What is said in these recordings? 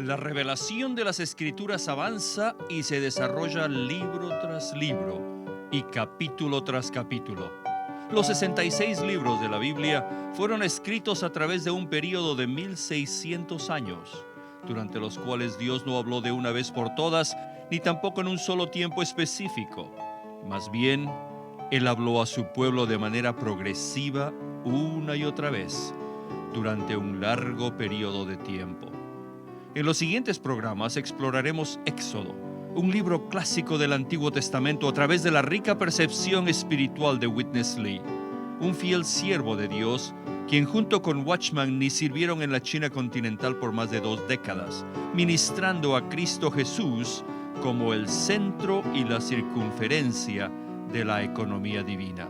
La revelación de las Escrituras avanza y se desarrolla libro tras libro y capítulo tras capítulo. Los 66 libros de la Biblia fueron escritos a través de un período de 1600 años, durante los cuales Dios no habló de una vez por todas, ni tampoco en un solo tiempo específico. Más bien, Él habló a su pueblo de manera progresiva una y otra vez, durante un largo periodo de tiempo. En los siguientes programas exploraremos Éxodo, un libro clásico del Antiguo Testamento a través de la rica percepción espiritual de Witness Lee, un fiel siervo de Dios, quien junto con Watchman Nee sirvieron en la China continental por más de 2 décadas, ministrando a Cristo Jesús como el centro y la circunferencia de la economía divina.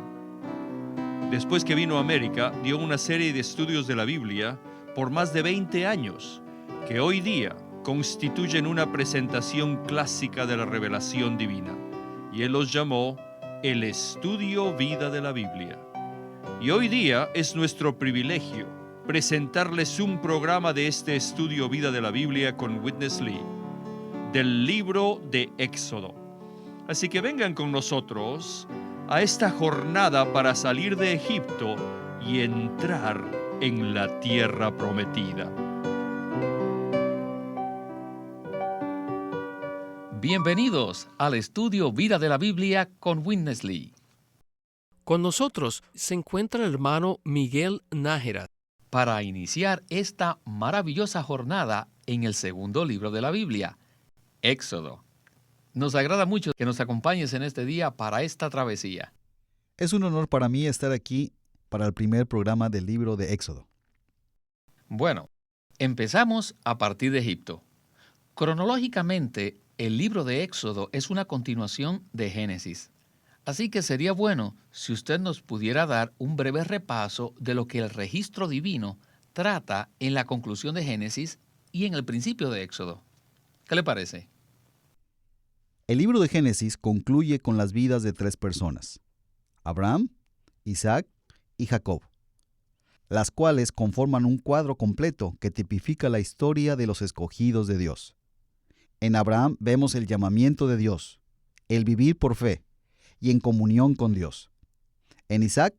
Después que vino a América, dio una serie de estudios de la Biblia por más de 20 años, que hoy día constituyen una presentación clásica de la revelación divina, y él los llamó el estudio vida de la Biblia. Y hoy día es nuestro privilegio presentarles un programa de este estudio vida de la Biblia con Witness Lee, del libro de Éxodo. Así que vengan con nosotros a esta jornada para salir de Egipto y entrar en la tierra prometida. Bienvenidos al estudio Vida de la Biblia con Witness Lee. Con nosotros se encuentra el hermano Miguel Nájera Para iniciar esta maravillosa jornada en el segundo libro de la Biblia, Éxodo. Nos agrada mucho que nos acompañes en este día para esta travesía. Es un honor para mí estar aquí para el primer programa del libro de Éxodo. Bueno, empezamos a partir de Egipto. Cronológicamente, el libro de Éxodo es una continuación de Génesis. Así que sería bueno si usted nos pudiera dar un breve repaso de lo que el registro divino trata en la conclusión de Génesis y en el principio de Éxodo. ¿Qué le parece? El libro de Génesis concluye con las vidas de 3 personas: Abraham, Isaac y Jacob, las cuales conforman un cuadro completo que tipifica la historia de los escogidos de Dios. En Abraham vemos el llamamiento de Dios, el vivir por fe y en comunión con Dios. En Isaac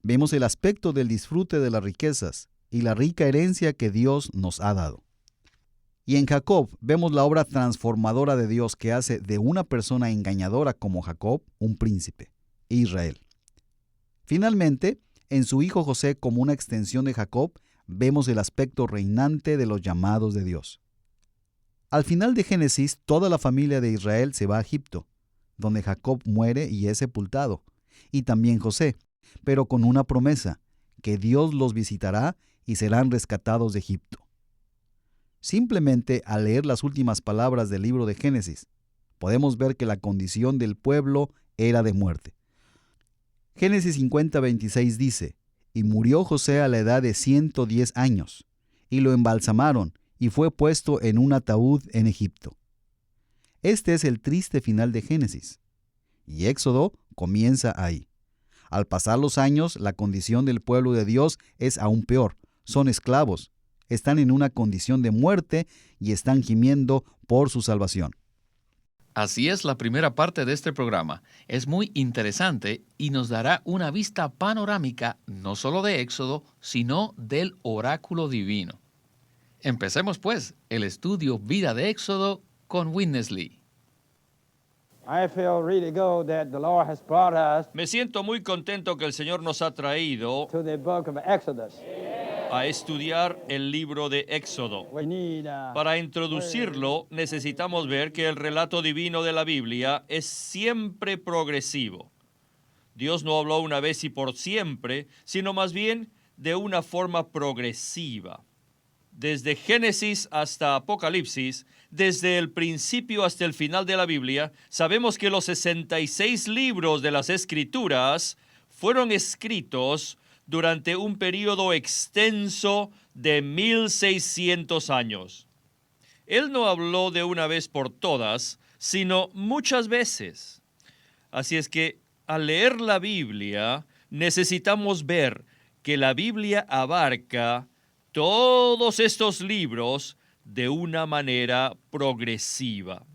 vemos el aspecto del disfrute de las riquezas y la rica herencia que Dios nos ha dado. Y en Jacob vemos la obra transformadora de Dios que hace de una persona engañadora como Jacob un príncipe, Israel. Finalmente, en su hijo José como una extensión de Jacob, vemos el aspecto reinante de los llamados de Dios. Al final de Génesis, toda la familia de Israel se va a Egipto, donde Jacob muere y es sepultado, y también José, pero con una promesa, que Dios los visitará y serán rescatados de Egipto. Simplemente al leer las últimas palabras del libro de Génesis, podemos ver que la condición del pueblo era de muerte. Génesis 50:26 dice: «Y murió José a la edad de 110 años, y lo embalsamaron, y fue puesto en un ataúd en Egipto». Este es el triste final de Génesis, y Éxodo comienza ahí. Al pasar los años, la condición del pueblo de Dios es aún peor. Son esclavos, están en una condición de muerte y están gimiendo por su salvación. Así es la primera parte de este programa. Es muy interesante y nos dará una vista panorámica no solo de Éxodo, sino del oráculo divino. Empecemos pues el estudio Vida de Éxodo con Witness Lee. Me siento muy contento que el Señor nos ha traído to the book of Exodus. a estudiar el libro de Éxodo. We need Para introducirlo, necesitamos ver que el relato divino de la Biblia es siempre progresivo. Dios no habló una vez y por siempre, sino más bien de una forma progresiva. Desde Génesis hasta Apocalipsis, desde el principio hasta el final de la Biblia, sabemos que los 66 libros de las Escrituras fueron escritos durante un periodo extenso de 1600 años. Él no habló de una vez por todas, sino muchas veces. Así es que al leer la Biblia, necesitamos ver que la Biblia abarca todos estos libros de una manera progresiva.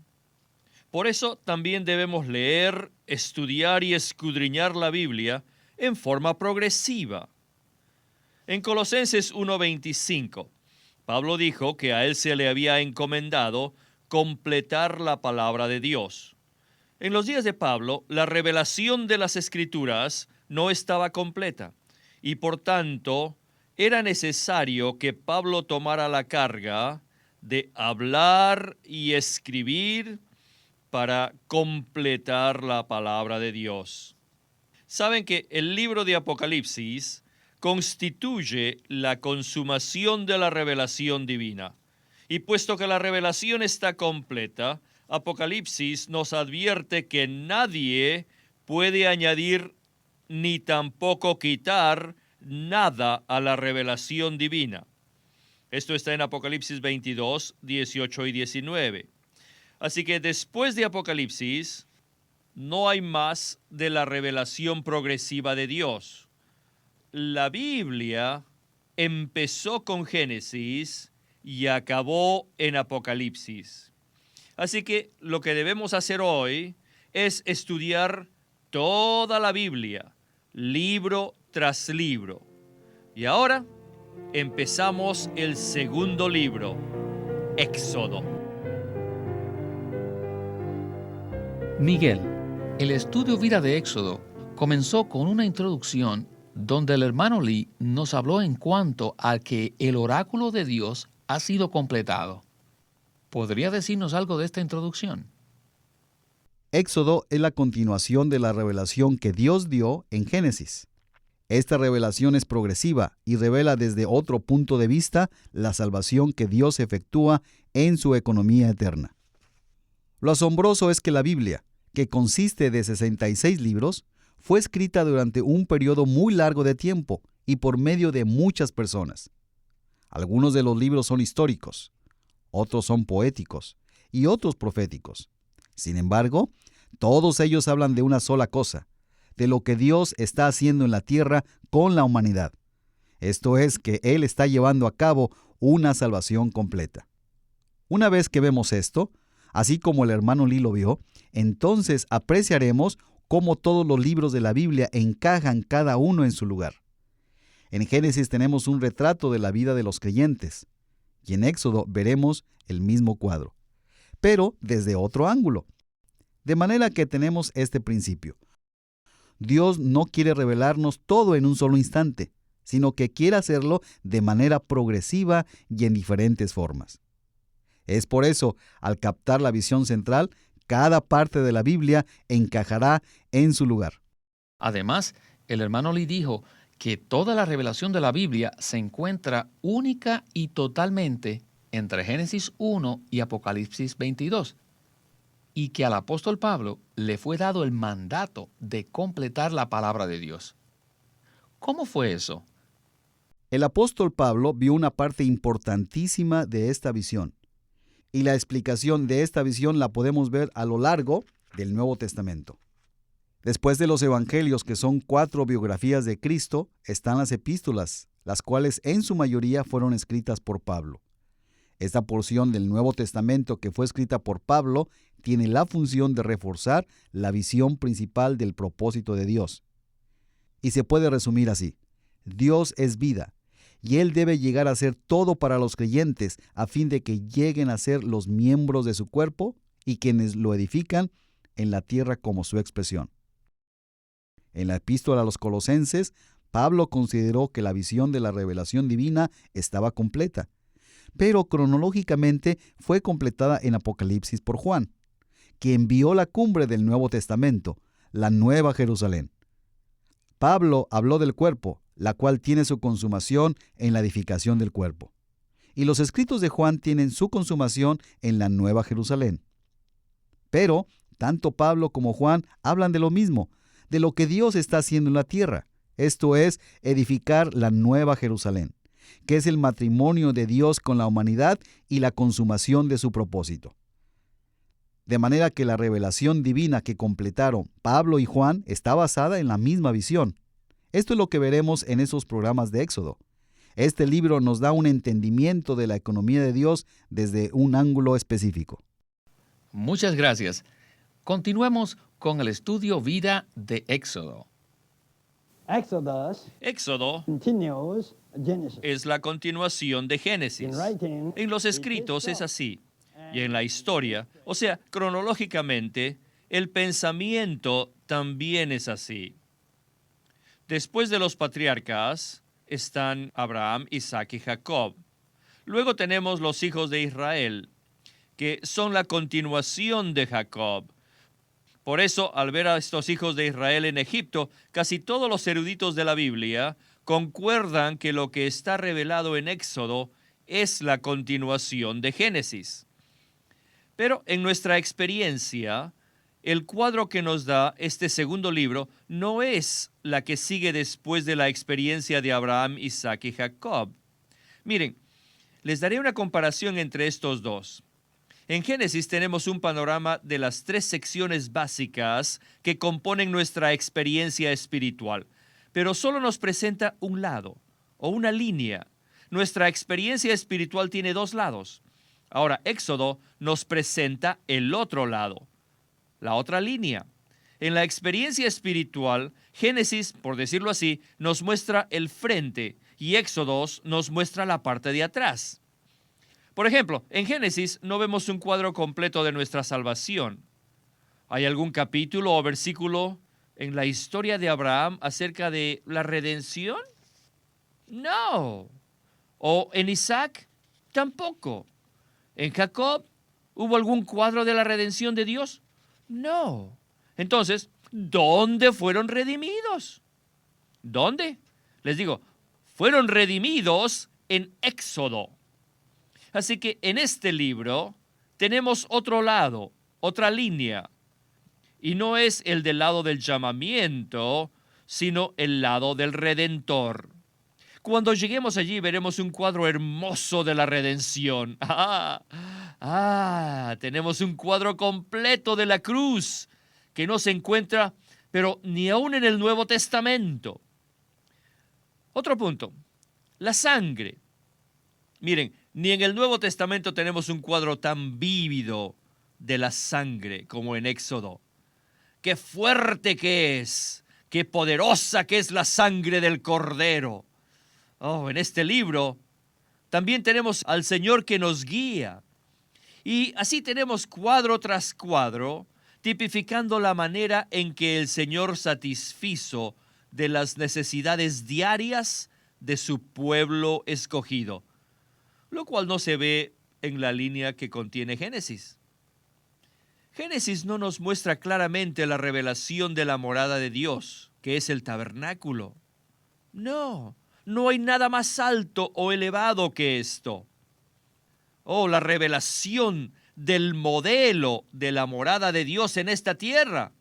Por eso también debemos leer, estudiar y escudriñar la Biblia en forma progresiva. En Colosenses 1:25, Pablo dijo que a él se le había encomendado completar la palabra de Dios. En los días de Pablo, la revelación de las Escrituras no estaba completa y por tanto era necesario que Pablo tomara la carga de hablar y escribir para completar la palabra de Dios. Saben que el libro de Apocalipsis constituye la consumación de la revelación divina. Y puesto que la revelación está completa, Apocalipsis nos advierte que nadie puede añadir ni tampoco quitar nada a la revelación divina. Esto está en Apocalipsis 22, 18 y 19. Así que después de Apocalipsis, no hay más de la revelación progresiva de Dios. La Biblia empezó con Génesis y acabó en Apocalipsis. Así que lo que debemos hacer hoy es estudiar toda la Biblia, libro tras libro. Y ahora empezamos el segundo libro, Éxodo. Miguel, el estudio vida de Éxodo comenzó con una introducción donde el hermano Lee nos habló en cuanto a que el oráculo de Dios ha sido completado. ¿Podría decirnos algo de esta introducción? Éxodo es la continuación de la revelación que Dios dio en Génesis. Esta revelación es progresiva y revela desde otro punto de vista la salvación que Dios efectúa en su economía eterna. Lo asombroso es que la Biblia, que consiste de 66 libros, fue escrita durante un periodo muy largo de tiempo y por medio de muchas personas. Algunos de los libros son históricos, otros son poéticos y otros proféticos. Sin embargo, todos ellos hablan de una sola cosa, de lo que Dios está haciendo en la tierra con la humanidad. Esto es que Él está llevando a cabo una salvación completa. Una vez que vemos esto, así como el hermano Lee lo vio, entonces apreciaremos cómo todos los libros de la Biblia encajan cada uno en su lugar. En Génesis tenemos un retrato de la vida de los creyentes, y en Éxodo veremos el mismo cuadro, pero desde otro ángulo. De manera que tenemos este principio. Dios no quiere revelarnos todo en un solo instante, sino que quiere hacerlo de manera progresiva y en diferentes formas. Es por eso, al captar la visión central, cada parte de la Biblia encajará en su lugar. Además, el hermano Lee dijo que toda la revelación de la Biblia se encuentra única y totalmente entre Génesis 1 y Apocalipsis 22, y que al apóstol Pablo le fue dado el mandato de completar la palabra de Dios. ¿Cómo fue eso? El apóstol Pablo vio una parte importantísima de esta visión, y la explicación de esta visión la podemos ver a lo largo del Nuevo Testamento. Después de los evangelios, que son 4 biografías de Cristo, están las epístolas, las cuales en su mayoría fueron escritas por Pablo. Esta porción del Nuevo Testamento que fue escrita por Pablo tiene la función de reforzar la visión principal del propósito de Dios. Y se puede resumir así: Dios es vida, y Él debe llegar a ser todo para los creyentes a fin de que lleguen a ser los miembros de su cuerpo y quienes lo edifican en la tierra como su expresión. En la epístola a los Colosenses, Pablo consideró que la visión de la revelación divina estaba completa, pero cronológicamente fue completada en Apocalipsis por Juan, que envió la cumbre del Nuevo Testamento, la Nueva Jerusalén. Pablo habló del cuerpo, la cual tiene su consumación en la edificación del cuerpo. Y los escritos de Juan tienen su consumación en la Nueva Jerusalén. Pero tanto Pablo como Juan hablan de lo mismo, de lo que Dios está haciendo en la tierra, esto es, edificar la Nueva Jerusalén, que es el matrimonio de Dios con la humanidad y la consumación de su propósito. De manera que la revelación divina que completaron Pablo y Juan está basada en la misma visión. Esto es lo que veremos en esos programas de Éxodo. Este libro nos da un entendimiento de la economía de Dios desde un ángulo específico. Muchas gracias. Continuemos con el estudio vida de Éxodo. Éxodo continues Genesis. es la continuación de Génesis. In writing, En los escritos es así. Y en la historia, o sea, cronológicamente, el pensamiento también es así. Después de los patriarcas están Abraham, Isaac y Jacob. Luego tenemos los hijos de Israel, que son la continuación de Jacob. Por eso, al ver a estos hijos de Israel en Egipto, casi todos los eruditos de la Biblia concuerdan que lo que está revelado en Éxodo es la continuación de Génesis. Pero en nuestra experiencia, el cuadro que nos da este segundo libro no es la que sigue después de la experiencia de Abraham, Isaac y Jacob. Miren, les daré una comparación entre estos dos. En Génesis tenemos un panorama de las 3 secciones básicas que componen nuestra experiencia espiritual, pero solo nos presenta un lado o una línea. Nuestra experiencia espiritual tiene 2 lados. Ahora, Éxodo nos presenta el otro lado, la otra línea. En la experiencia espiritual, Génesis, por decirlo así, nos muestra el frente y Éxodo nos muestra la parte de atrás. Por ejemplo, en Génesis no vemos un cuadro completo de nuestra salvación. ¿Hay algún capítulo o versículo en la historia de Abraham acerca de la redención? No. ¿O en Isaac? Tampoco. ¿En Jacob hubo algún cuadro de la redención de Dios? No. Entonces, ¿dónde fueron redimidos? ¿Dónde? Les digo, fueron redimidos en Éxodo. Así que en este libro tenemos otro lado, otra línea. Y no es el del lado del llamamiento, sino el lado del Redentor. Cuando lleguemos allí veremos un cuadro hermoso de la redención. Tenemos un cuadro completo de la cruz que no se encuentra, pero ni aún en el Nuevo Testamento. Otro punto, la sangre. Miren, ni en el Nuevo Testamento tenemos un cuadro tan vívido de la sangre como en Éxodo. ¡Qué fuerte que es! ¡Qué poderosa que es la sangre del Cordero! En este libro también tenemos al Señor que nos guía. Y así tenemos cuadro tras cuadro, tipificando la manera en que el Señor satisfizo de las necesidades diarias de su pueblo escogido, lo cual no se ve en la línea que contiene Génesis. Génesis no nos muestra claramente la revelación de la morada de Dios, que es el tabernáculo. No hay nada más alto o elevado que esto. La revelación del modelo de la morada de Dios en esta tierra.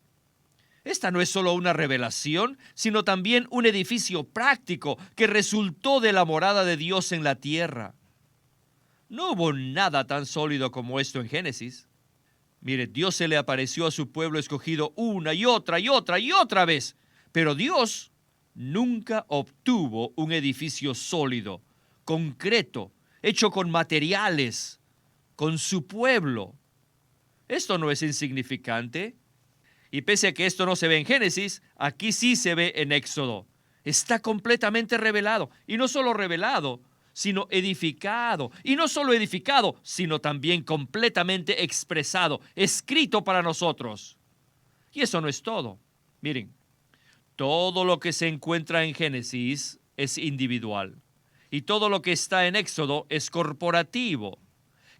Esta no es solo una revelación, sino también un edificio práctico que resultó de la morada de Dios en la tierra. No hubo nada tan sólido como esto en Génesis. Mire, Dios se le apareció a su pueblo escogido una y otra vez, pero Dios nunca obtuvo un edificio sólido, concreto, hecho con materiales, con su pueblo. Esto no es insignificante. Y pese a que esto no se ve en Génesis, aquí sí se ve en Éxodo. Está completamente revelado. Y no solo revelado, sino edificado. Y no solo edificado, sino también completamente expresado, escrito para nosotros. Y eso no es todo. Miren, todo lo que se encuentra en Génesis es individual. Y todo lo que está en Éxodo es corporativo.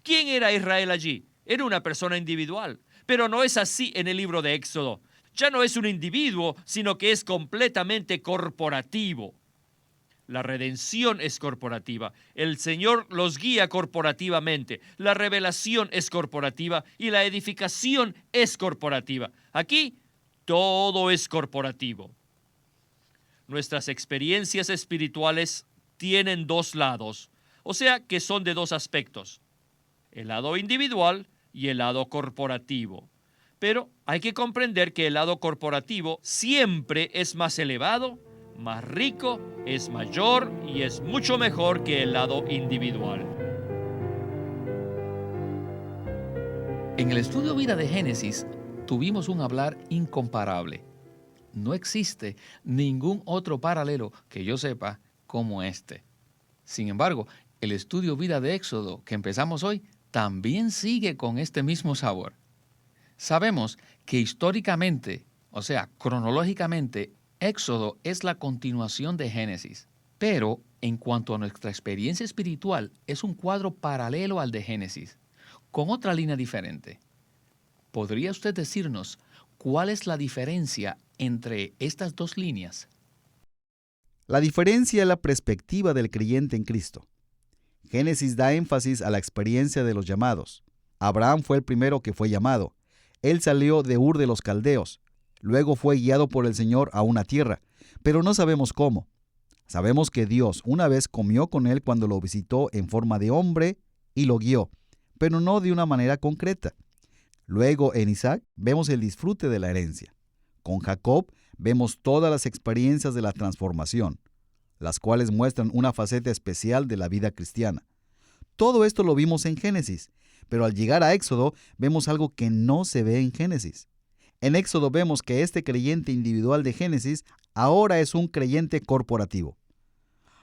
¿Quién era Israel allí? Era una persona individual. Pero no es así en el libro de Éxodo. Ya no es un individuo, sino que es completamente corporativo. La redención es corporativa. El Señor los guía corporativamente. La revelación es corporativa y la edificación es corporativa. Aquí todo es corporativo. Nuestras experiencias espirituales tienen 2 lados, o sea que son de 2 aspectos. El lado individual y el lado corporativo. Pero hay que comprender que el lado corporativo siempre es más elevado, más rico, es mayor y es mucho mejor que el lado individual. En el estudio Vida de Génesis tuvimos un hablar incomparable. No existe ningún otro paralelo que yo sepa como este. Sin embargo, el estudio Vida de Éxodo que empezamos hoy también sigue con este mismo sabor. Sabemos que históricamente, o sea, cronológicamente, Éxodo es la continuación de Génesis, pero en cuanto a nuestra experiencia espiritual, es un cuadro paralelo al de Génesis, con otra línea diferente. ¿Podría usted decirnos cuál es la diferencia entre estas dos líneas? La diferencia es la perspectiva del creyente en Cristo. Génesis da énfasis a la experiencia de los llamados. Abraham fue el primero que fue llamado. Él salió de Ur de los Caldeos. Luego fue guiado por el Señor a una tierra, pero no sabemos cómo. Sabemos que Dios una vez comió con él cuando lo visitó en forma de hombre y lo guió, pero no de una manera concreta. Luego en Isaac vemos el disfrute de la herencia. Con Jacob vemos todas las experiencias de la transformación, las cuales muestran una faceta especial de la vida cristiana. Todo esto lo vimos en Génesis, pero al llegar a Éxodo vemos algo que no se ve en Génesis. En Éxodo vemos que este creyente individual de Génesis ahora es un creyente corporativo.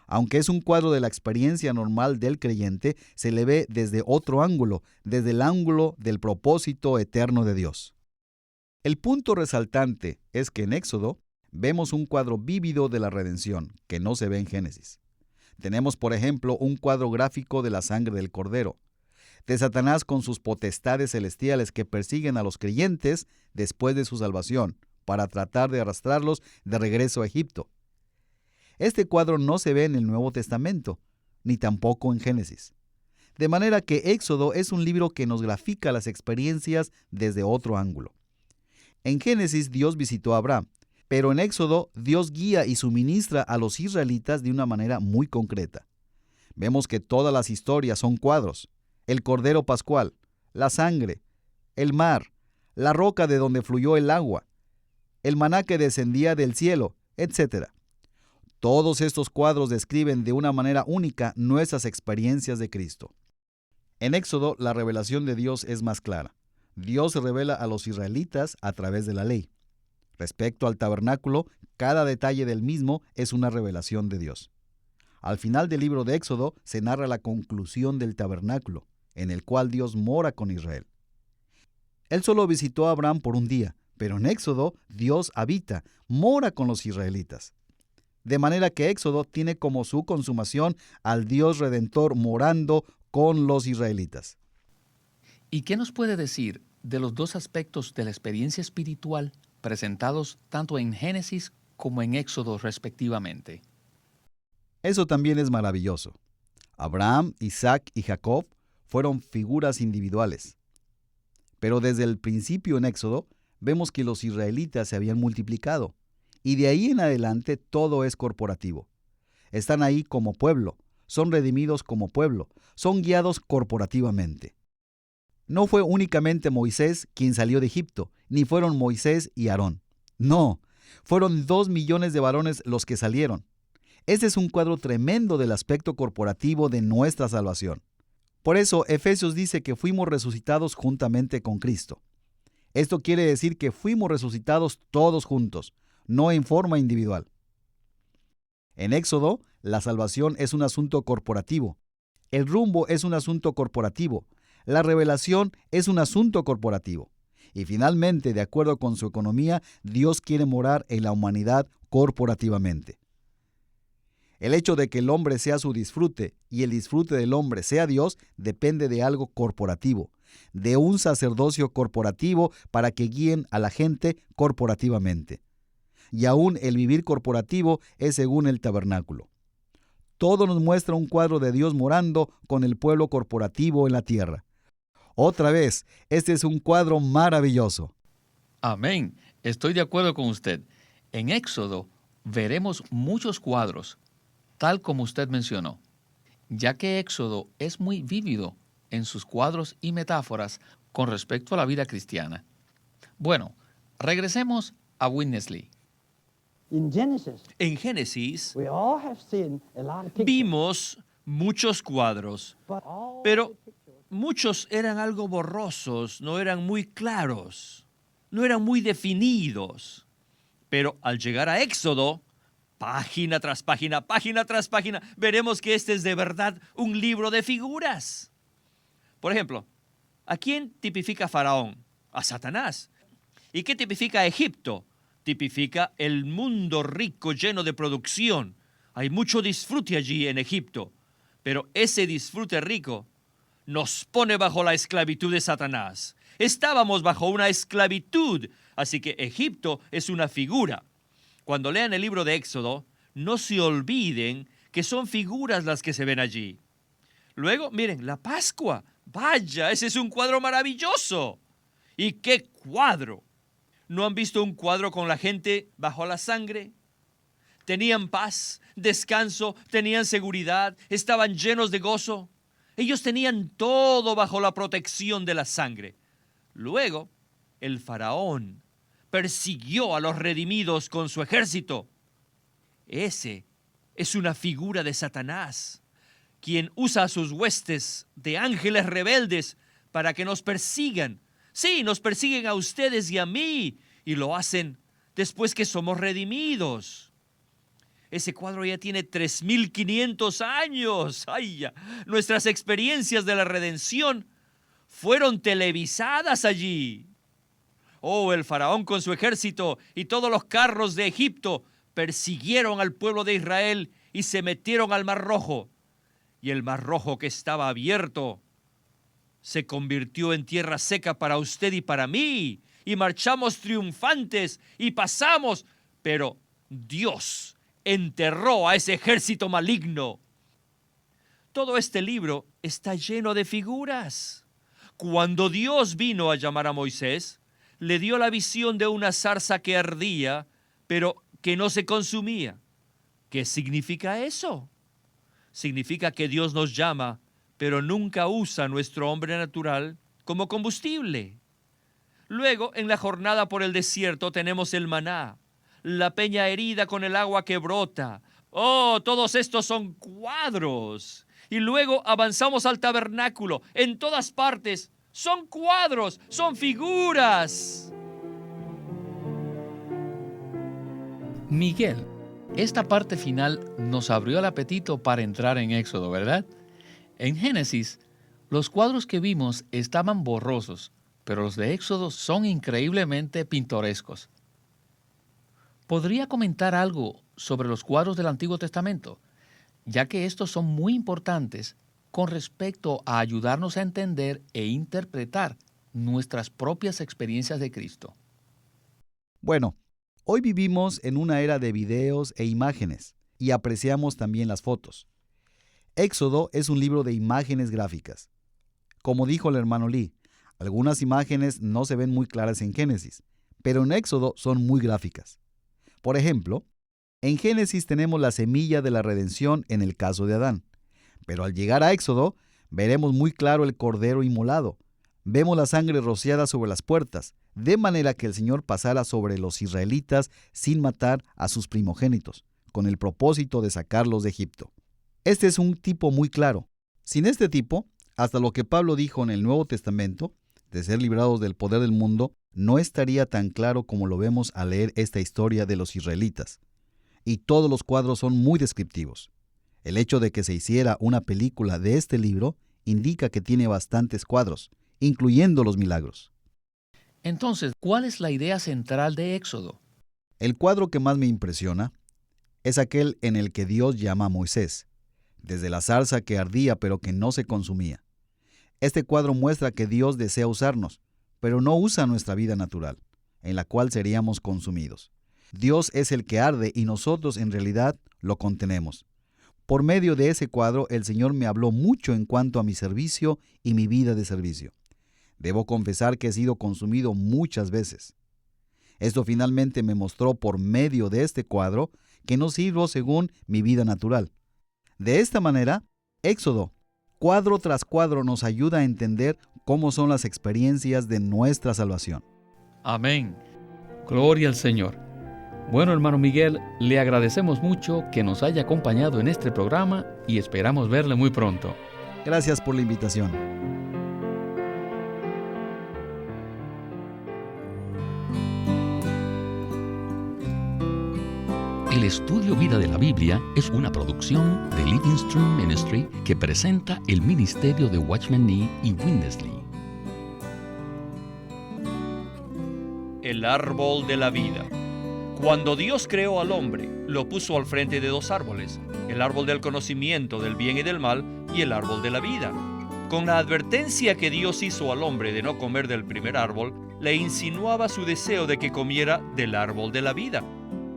Aunque es un cuadro de la experiencia normal del creyente, se le ve desde otro ángulo, desde el ángulo del propósito eterno de Dios. El punto resaltante es que en Éxodo vemos un cuadro vívido de la redención, que no se ve en Génesis. Tenemos, por ejemplo, un cuadro gráfico de la sangre del Cordero, de Satanás con sus potestades celestiales que persiguen a los creyentes después de su salvación, para tratar de arrastrarlos de regreso a Egipto. Este cuadro no se ve en el Nuevo Testamento, ni tampoco en Génesis. De manera que Éxodo es un libro que nos grafica las experiencias desde otro ángulo. En Génesis Dios visitó a Abraham, pero en Éxodo Dios guía y suministra a los israelitas de una manera muy concreta. Vemos que todas las historias son cuadros: el Cordero Pascual, la sangre, el mar, la roca de donde fluyó el agua, el maná que descendía del cielo, etc. Todos estos cuadros describen de una manera única nuestras experiencias de Cristo. En Éxodo, la revelación de Dios es más clara. Dios se revela a los israelitas a través de la ley. Respecto al tabernáculo, cada detalle del mismo es una revelación de Dios. Al final del libro de Éxodo se narra la conclusión del tabernáculo, en el cual Dios mora con Israel. Él solo visitó a Abraham por un día, pero en Éxodo Dios habita, mora con los israelitas. De manera que Éxodo tiene como su consumación al Dios Redentor morando con los israelitas. ¿Y qué nos puede decir de los dos aspectos de la experiencia espiritual presentados tanto en Génesis como en Éxodo respectivamente? Eso también es maravilloso. Abraham, Isaac y Jacob fueron figuras individuales. Pero desde el principio en Éxodo vemos que los israelitas se habían multiplicado, y de ahí en adelante todo es corporativo. Están ahí como pueblo, son redimidos como pueblo, son guiados corporativamente. No fue únicamente Moisés quien salió de Egipto, ni fueron Moisés y Aarón. No, fueron 2 millones de varones los que salieron. Este es un cuadro tremendo del aspecto corporativo de nuestra salvación. Por eso, Efesios dice que fuimos resucitados juntamente con Cristo. Esto quiere decir que fuimos resucitados todos juntos, no en forma individual. En Éxodo, la salvación es un asunto corporativo. El rumbo es un asunto corporativo. La revelación es un asunto corporativo. Y finalmente, de acuerdo con su economía, Dios quiere morar en la humanidad corporativamente. El hecho de que el hombre sea su disfrute y el disfrute del hombre sea Dios depende de algo corporativo, de un sacerdocio corporativo para que guíen a la gente corporativamente. Y aún el vivir corporativo es según el tabernáculo. Todo nos muestra un cuadro de Dios morando con el pueblo corporativo en la tierra. Otra vez, este es un cuadro maravilloso. Amén. Estoy de acuerdo con usted. En Éxodo veremos muchos cuadros, tal como usted mencionó, ya que Éxodo es muy vívido en sus cuadros y metáforas con respecto a la vida cristiana. Bueno, regresemos a Witness Lee. In Genesis, En Génesis we all have seen a lot of pictures, vimos muchos cuadros, but all pero muchos eran algo borrosos, no eran muy claros, no eran muy definidos. Pero al llegar a Éxodo, página tras página, página tras página, veremos que este es de verdad un libro de figuras. Por ejemplo, ¿a quién tipifica Faraón? A Satanás. ¿Y qué tipifica Egipto? Tipifica el mundo rico, lleno de producción. Hay mucho disfrute allí en Egipto, pero ese disfrute rico nos pone bajo la esclavitud de Satanás. Estábamos bajo una esclavitud, así que Egipto es una figura. Cuando lean el libro de Éxodo, no se olviden que son figuras las que se ven allí. Luego, miren, la Pascua. Vaya, ese es un cuadro maravilloso. ¿Y qué cuadro? ¿No han visto un cuadro con la gente bajo la sangre? Tenían paz, descanso, tenían seguridad, estaban llenos de gozo. Ellos tenían todo bajo la protección de la sangre. Luego, el faraón persiguió a los redimidos con su ejército. Ese es una figura de Satanás, quien usa a sus huestes de ángeles rebeldes para que nos persigan. Sí, nos persiguen a ustedes y a mí, y lo hacen después que somos redimidos. Ese cuadro ya tiene 3.500 años. ¡Ay, ya! Nuestras experiencias de la redención fueron televisadas allí. Oh, el faraón con su ejército y todos los carros de Egipto persiguieron al pueblo de Israel y se metieron al Mar Rojo. Y el Mar Rojo, que estaba abierto, se convirtió en tierra seca para usted y para mí. Y marchamos triunfantes y pasamos, pero Dios enterró a ese ejército maligno. Todo este libro está lleno de figuras. Cuando Dios vino a llamar a Moisés, le dio la visión de una zarza que ardía, pero que no se consumía. ¿Qué significa eso? Significa que Dios nos llama, pero nunca usa nuestro hombre natural como combustible. Luego, en la jornada por el desierto, tenemos el maná, la peña herida con el agua que brota. Oh, todos estos son cuadros. Y luego avanzamos al tabernáculo. En todas partes son cuadros, son figuras. Miguel, esta parte final nos abrió el apetito para entrar en Éxodo, ¿verdad? En Génesis, los cuadros que vimos estaban borrosos, pero los de Éxodo son increíblemente pintorescos. ¿Podría comentar algo sobre los cuadros del Antiguo Testamento? Ya que estos son muy importantes con respecto a ayudarnos a entender e interpretar nuestras propias experiencias de Cristo. Bueno, hoy vivimos en una era de videos e imágenes y apreciamos también las fotos. Éxodo es un libro de imágenes gráficas. Como dijo el hermano Lee, algunas imágenes no se ven muy claras en Génesis, pero en Éxodo son muy gráficas. Por ejemplo, en Génesis tenemos la semilla de la redención en el caso de Adán, pero al llegar a Éxodo veremos muy claro el cordero inmolado. Vemos la sangre rociada sobre las puertas, de manera que el Señor pasara sobre los israelitas sin matar a sus primogénitos, con el propósito de sacarlos de Egipto. Este es un tipo muy claro. Sin este tipo, hasta lo que Pablo dijo en el Nuevo Testamento, de ser librados del poder del mundo, no estaría tan claro como lo vemos al leer esta historia de los israelitas. Y todos los cuadros son muy descriptivos. El hecho de que se hiciera una película de este libro indica que tiene bastantes cuadros, incluyendo los milagros. Entonces, ¿cuál es la idea central de Éxodo? El cuadro que más me impresiona es aquel en el que Dios llama a Moisés, desde la zarza que ardía pero que no se consumía. Este cuadro muestra que Dios desea usarnos, pero no usa nuestra vida natural, en la cual seríamos consumidos. Dios es el que arde y nosotros en realidad lo contenemos. Por medio de ese cuadro, el Señor me habló mucho en cuanto a mi servicio y mi vida de servicio. Debo confesar que he sido consumido muchas veces. Esto finalmente me mostró por medio de este cuadro que no sirvo según mi vida natural. De esta manera, Éxodo, cuadro tras cuadro, nos ayuda a entender cómo son las experiencias de nuestra salvación. Amén. Gloria al Señor. Bueno, hermano Miguel, le agradecemos mucho que nos haya acompañado en este programa y esperamos verle muy pronto. Gracias por la invitación. El estudio Vida de la Biblia es una producción de Living Stream Ministry que presenta el ministerio de Watchman Nee y Witness Lee. El árbol de la vida. Cuando Dios creó al hombre, lo puso al frente de dos árboles, el árbol del conocimiento del bien y del mal y el árbol de la vida. Con la advertencia que Dios hizo al hombre de no comer del primer árbol, le insinuaba su deseo de que comiera del árbol de la vida,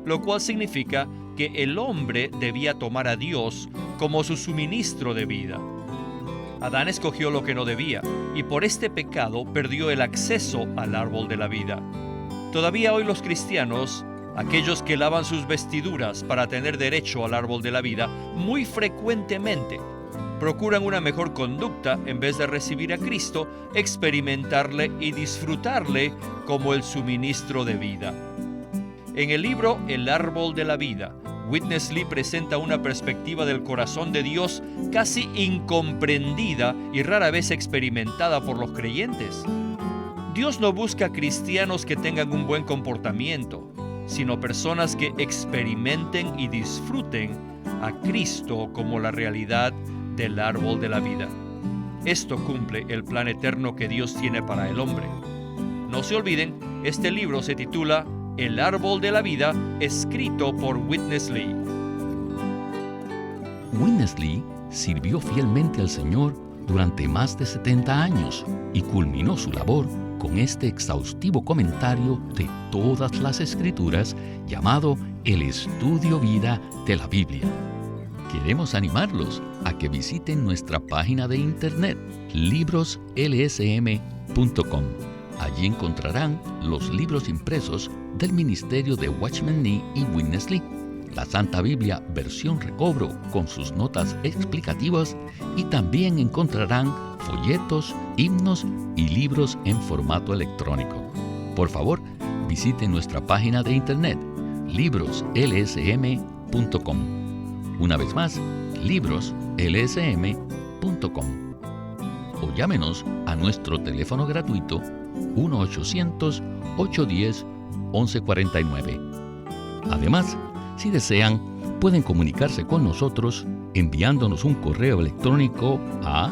lo cual significa que el hombre debía tomar a Dios como su suministro de vida. Adán escogió lo que no debía y por este pecado perdió el acceso al árbol de la vida. Todavía hoy los cristianos, aquellos que lavan sus vestiduras para tener derecho al árbol de la vida, muy frecuentemente procuran una mejor conducta en vez de recibir a Cristo, experimentarle y disfrutarle como el suministro de vida. En el libro El árbol de la vida, Witness Lee presenta una perspectiva del corazón de Dios casi incomprendida y rara vez experimentada por los creyentes. Dios no busca cristianos que tengan un buen comportamiento, sino personas que experimenten y disfruten a Cristo como la realidad del árbol de la vida. Esto cumple el plan eterno que Dios tiene para el hombre. No se olviden, este libro se titula El árbol de la vida, escrito por Witness Lee. Witness Lee sirvió fielmente al Señor durante más de 70 años y culminó su labor con este exhaustivo comentario de todas las Escrituras llamado El Estudio Vida de la Biblia. Queremos animarlos a que visiten nuestra página de internet libroslsm.com. Allí encontrarán los libros impresos del ministerio de Watchman Nee y Witness Lee, la Santa Biblia versión recobro con sus notas explicativas y también encontrarán folletos, himnos y libros en formato electrónico. Por favor, visiten nuestra página de internet libroslsm.com. Una vez más, libroslsm.com. O llámenos a nuestro teléfono gratuito 1-800-810-1149. Además, si desean, pueden comunicarse con nosotros enviándonos un correo electrónico a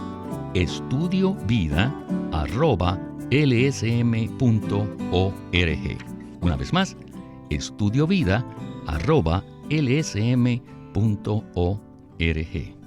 estudiovida@lsm.org. Una vez más, estudiovida@lsm.org.